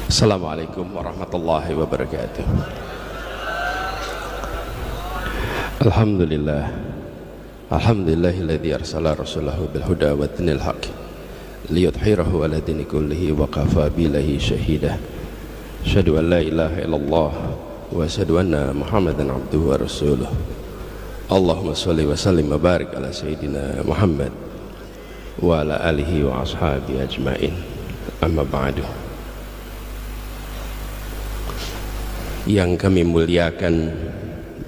Assalamualaikum warahmatullahi wabarakatuh. Alhamdulillah, alhamdulillahilladzi arsala rasulahu bil huda wa dinil haqq liyudhhirahu ala dini kullihi wa kafa billahi shahida. Asyhadu an la ilaha illallah wa asyhadu anna Muhammadan abduhu wa rasuluh. Allahumma shalli wa sallim wa barik ala sayyidina Muhammad wa ala alihi wa ashabihi ajmain. Amma ba'du. Yang kami muliakan,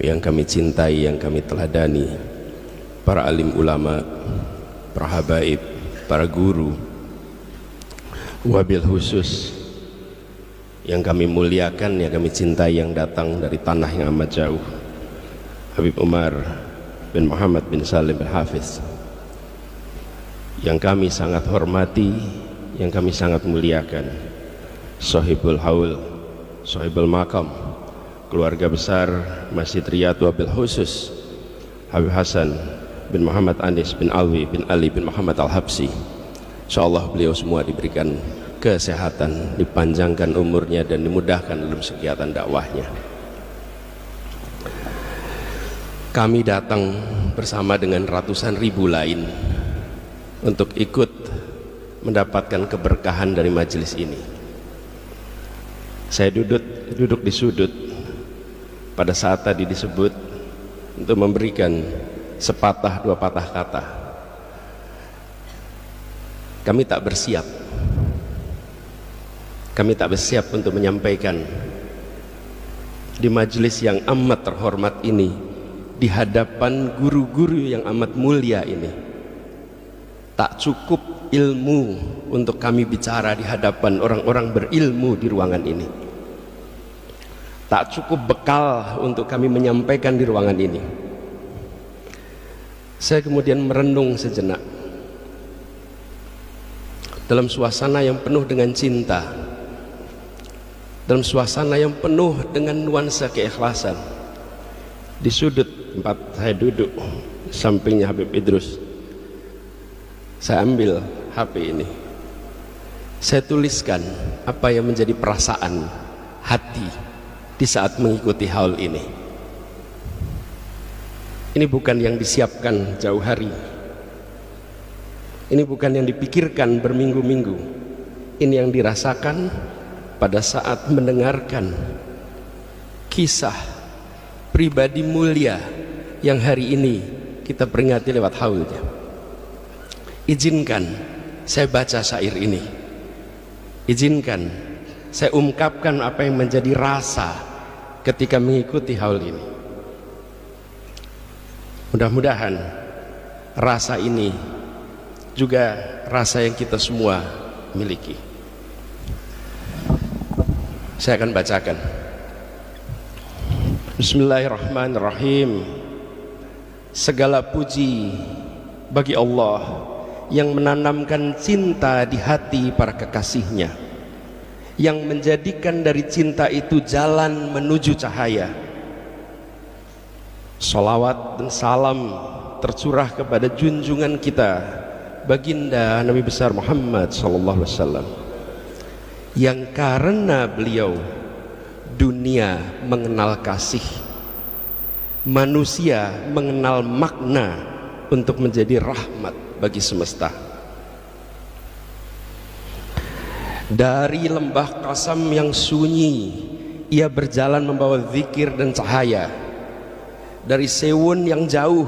yang kami cintai, yang kami teladani, para alim ulama, para habaib, para guru, wabil khusus yang kami muliakan, yang kami cintai, yang datang dari tanah yang amat jauh, Habib Umar bin Muhammad bin Salim bin Hafiz, yang kami sangat hormati, yang kami sangat muliakan, Sahibul Haul, Sahibul Maqam, keluarga besar Masjid Riyadh wabil khusus Habib Hasan bin Muhammad Anis bin Alwi bin Ali bin Muhammad Al-Habsi. InsyaAllah beliau semua diberikan kesehatan, dipanjangkan umurnya dan dimudahkan dalam kegiatan dakwahnya. Kami datang bersama dengan ratusan ribu lain untuk ikut mendapatkan keberkahan dari majelis ini. Saya duduk di sudut pada saat tadi disebut untuk memberikan sepatah dua patah kata. Kami tak bersiap untuk menyampaikan di majelis yang amat terhormat ini, di hadapan guru-guru yang amat mulia ini. Tak cukup ilmu untuk kami bicara di hadapan orang-orang berilmu di ruangan ini. Tak cukup bekal untuk kami menyampaikan di ruangan ini. Saya kemudian merenung sejenak dalam suasana yang penuh dengan cinta, dalam suasana yang penuh dengan nuansa keikhlasan. Di sudut tempat saya duduk, sampingnya Habib Idrus, saya ambil HP ini, saya tuliskan apa yang menjadi perasaan hati di saat mengikuti haul ini. Ini bukan yang disiapkan jauh hari, ini bukan yang dipikirkan berminggu-minggu, ini yang dirasakan pada saat mendengarkan kisah pribadi mulia yang hari ini kita peringati lewat haulnya. Izinkan saya baca syair ini, izinkan saya ungkapkan apa yang menjadi rasa ketika mengikuti haul ini. Mudah-mudahan rasa ini juga rasa yang kita semua miliki. Saya akan bacakan. Bismillahirrahmanirrahim. Segala puji bagi Allah yang menanamkan cinta di hati para kekasihnya, yang menjadikan dari cinta itu jalan menuju cahaya. Salawat dan salam tercurah kepada junjungan kita, baginda Nabi besar Muhammad sallallahu alaihi wasallam, yang karena beliau dunia mengenal kasih, manusia mengenal makna untuk menjadi rahmat bagi semesta. Dari lembah Qasam yang sunyi, ia berjalan membawa zikir dan cahaya. Dari Sewun yang jauh,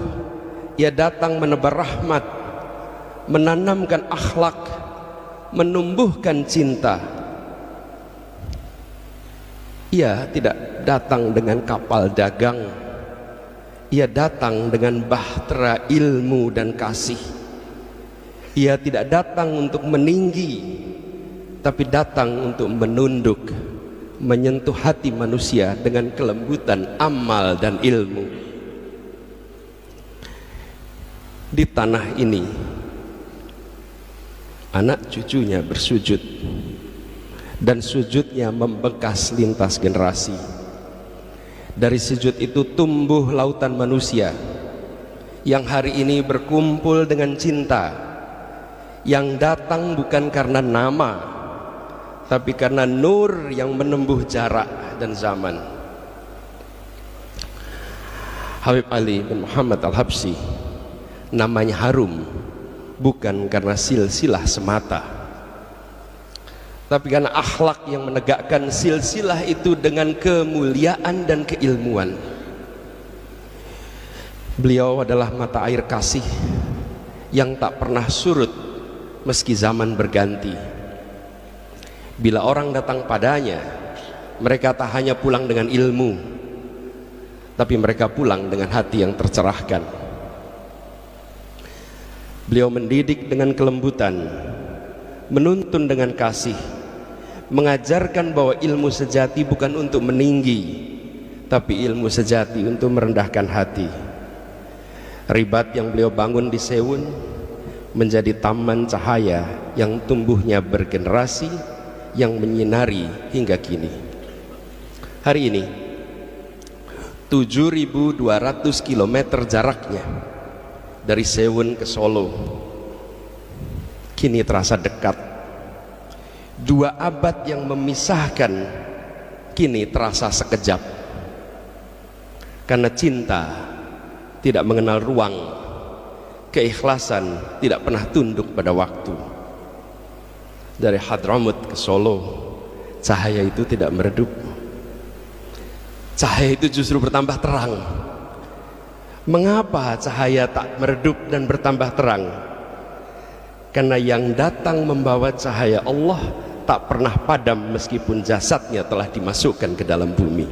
ia datang menebar rahmat, menanamkan akhlak, menumbuhkan cinta. Ia tidak datang dengan kapal dagang, ia datang dengan bahtera ilmu dan kasih. Ia tidak datang untuk meninggi, tapi datang untuk menunduk, menyentuh hati manusia dengan kelembutan amal dan ilmu. Di tanah ini anak cucunya bersujud, dan sujudnya membekas lintas generasi. Dari sujud itu tumbuh lautan manusia yang hari ini berkumpul dengan cinta, yang datang bukan karena nama, tapi karena nur yang menempuh jarak dan zaman. Habib Ali bin Muhammad Al-Habsyi namanya harum bukan karena silsilah semata, tapi karena akhlak yang menegakkan silsilah itu dengan kemuliaan dan keilmuan. Beliau adalah mata air kasih yang tak pernah surut meski zaman berganti. Bila orang datang padanya, mereka tak hanya pulang dengan ilmu, tapi mereka pulang dengan hati yang tercerahkan. Beliau mendidik dengan kelembutan, menuntun dengan kasih, mengajarkan bahwa ilmu sejati bukan untuk meninggi, tapi ilmu sejati untuk merendahkan hati. Ribat yang beliau bangun di Sewun menjadi taman cahaya yang tumbuhnya bergenerasi, yang menyinari hingga kini. Hari ini 7.200 km jaraknya dari Sewun ke Solo, kini terasa dekat. 2 abad yang memisahkan kini terasa sekejap, karena cinta tidak mengenal ruang, keikhlasan tidak pernah tunduk pada waktu. Dari Hadramut ke Solo, cahaya itu tidak meredup, cahaya itu justru bertambah terang. Mengapa cahaya tak meredup dan bertambah terang? Karena yang datang membawa cahaya Allah tak pernah padam meskipun jasadnya telah dimasukkan ke dalam bumi.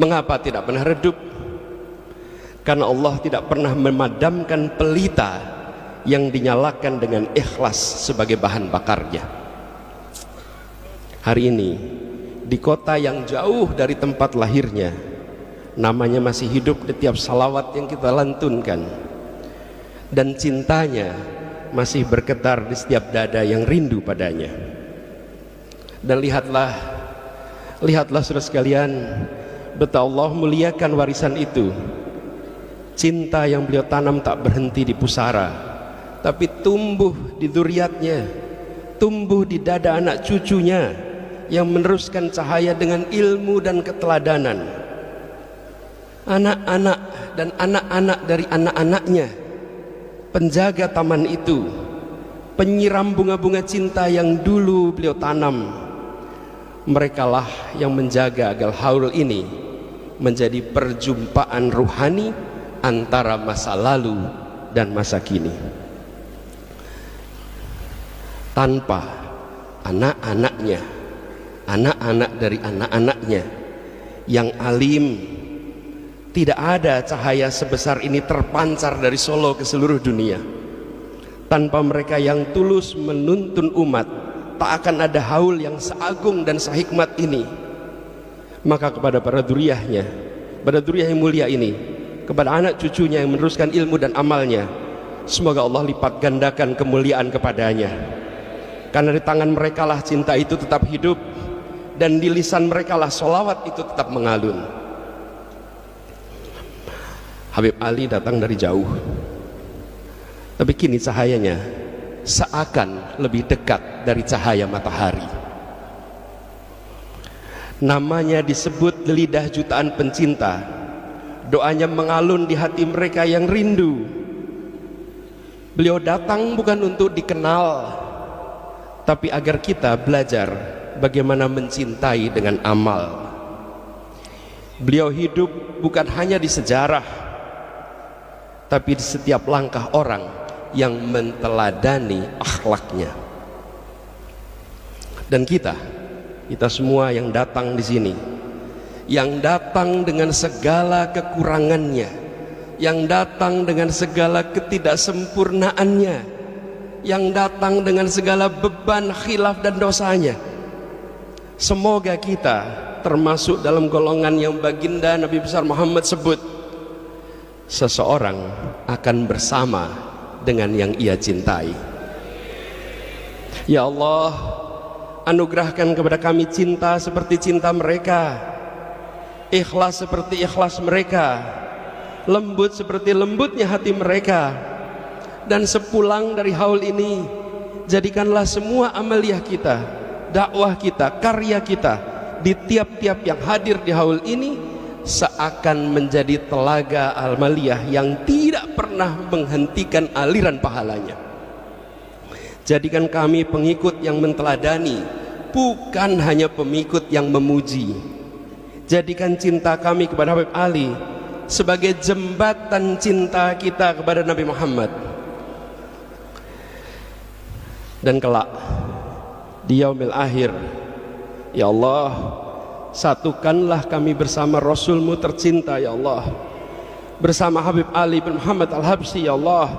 Mengapa tidak pernah redup? Karena Allah tidak pernah memadamkan pelita yang dinyalakan dengan ikhlas sebagai bahan bakarnya. Hari ini di kota yang jauh dari tempat lahirnya, namanya masih hidup di tiap salawat yang kita lantunkan, dan cintanya masih bergetar di setiap dada yang rindu padanya. Dan lihatlah saudara sekalian, betapa Allah muliakan warisan itu. Cinta yang beliau tanam tak berhenti di pusara, tapi tumbuh di dzurriatnya, tumbuh di dada anak cucunya yang meneruskan cahaya dengan ilmu dan keteladanan. Anak-anak dan anak-anak dari anak-anaknya, penjaga taman itu, penyiram bunga-bunga cinta yang dulu beliau tanam. Merekalah yang menjaga agar haul ini menjadi perjumpaan ruhani antara masa lalu dan masa kini. Tanpa anak-anaknya, anak-anak dari anak-anaknya yang alim, tidak ada cahaya sebesar ini terpancar dari Solo ke seluruh dunia. Tanpa mereka yang tulus menuntun umat, tak akan ada haul yang seagung dan sehikmat ini. Maka kepada para dzurriahnya, pada dzurriah yang mulia ini, kepada anak cucunya yang meneruskan ilmu dan amalnya, semoga Allah lipat gandakan kemuliaan kepadanya. Karena di tangan mereka lah cinta itu tetap hidup, dan di lisan mereka lah sholawat itu tetap mengalun. Habib Ali datang dari jauh, tapi kini cahayanya seakan lebih dekat dari cahaya matahari. Namanya disebut lidah jutaan pencinta, doanya mengalun di hati mereka yang rindu. Beliau datang bukan untuk dikenal, tapi agar kita belajar bagaimana mencintai dengan amal. Beliau hidup bukan hanya di sejarah, tapi di setiap langkah orang yang menteladani akhlaknya. Dan kita semua yang datang di sini, yang datang dengan segala kekurangannya, yang datang dengan segala ketidaksempurnaannya, yang datang dengan segala beban, khilaf dan dosanya, semoga kita termasuk dalam golongan yang baginda Nabi besar Muhammad sebut, seseorang akan bersama dengan yang ia cintai. Ya Allah, anugerahkan kepada kami cinta seperti cinta mereka, ikhlas seperti ikhlas mereka, lembut seperti lembutnya hati mereka, Dan sepulang dari haul ini, jadikanlah semua amaliyah kita, dakwah kita, karya kita di tiap-tiap yang hadir di haul ini seakan menjadi telaga amaliyah yang tidak pernah menghentikan aliran pahalanya. Jadikan kami pengikut yang menteladani, bukan hanya pengikut yang memuji. Jadikan cinta kami kepada Habib Ali sebagai jembatan cinta kita kepada Nabi Muhammad. Dan kelak di yaumil akhir, ya Allah, satukanlah kami bersama Rasulmu tercinta, ya Allah, bersama Habib Ali bin Muhammad Al-Habsyi, ya Allah,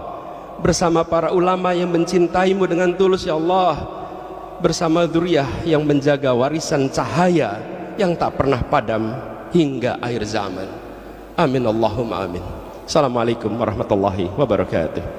bersama para ulama yang mencintaimu dengan tulus, ya Allah, bersama dzurriyyah yang menjaga warisan cahaya yang tak pernah padam hingga akhir zaman. Amin Allahumma amin. Assalamualaikum warahmatullahi wabarakatuh.